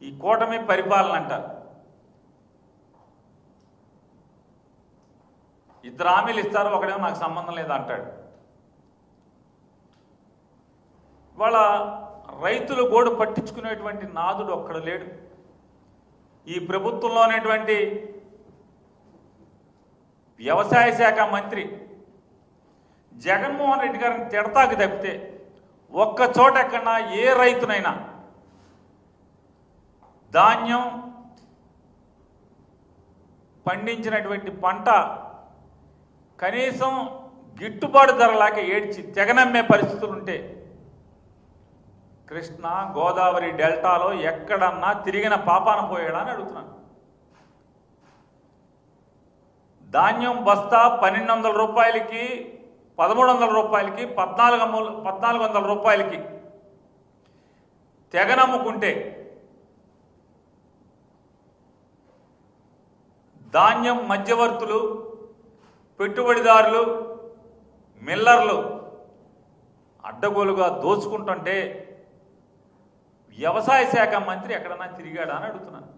ఈ కూటమి పరిపాలన అంటారు. ఇద్దరు హామీలు ఇస్తారు, ఒకడేమో నాకు సంబంధం లేదు అంటాడు. వాళ్ళ రైతులు గోడు పట్టించుకునేటువంటి నాదుడు ఒక్కడు లేడు. ఈ ప్రభుత్వంలో ఉన్నటువంటి వ్యవసాయ శాఖ మంత్రి జగన్మోహన్ రెడ్డి గారిని తిడతాకి తప్పితే ఒక్క చోట ఎక్కడన్నా ఏ రైతునైనా ధాన్యం పండించినటువంటి పంట కనీసం గిట్టుబాటు ధరలాగా ఏడ్చి తెగనమ్మే పరిస్థితులు ఉంటే కృష్ణా గోదావరి డెల్టాలో ఎక్కడన్నా తిరిగిన పాపాన పోయాడా అని అడుగుతున్నాను. ధాన్యం బస్తా 1200 రూపాయలకి 1300 రూపాయలకి 1400 రూపాయలకి తెగనమ్ముకుంటే ధాన్యం మధ్యవర్తులు, పెట్టుబడిదారులు, మిల్లర్లు అడ్డగోలుగా దోచుకుంటుంటే వ్యవసాయ శాఖ మంత్రి ఎక్కడన్నా తిరిగాడా అని అడుగుతున్నాను.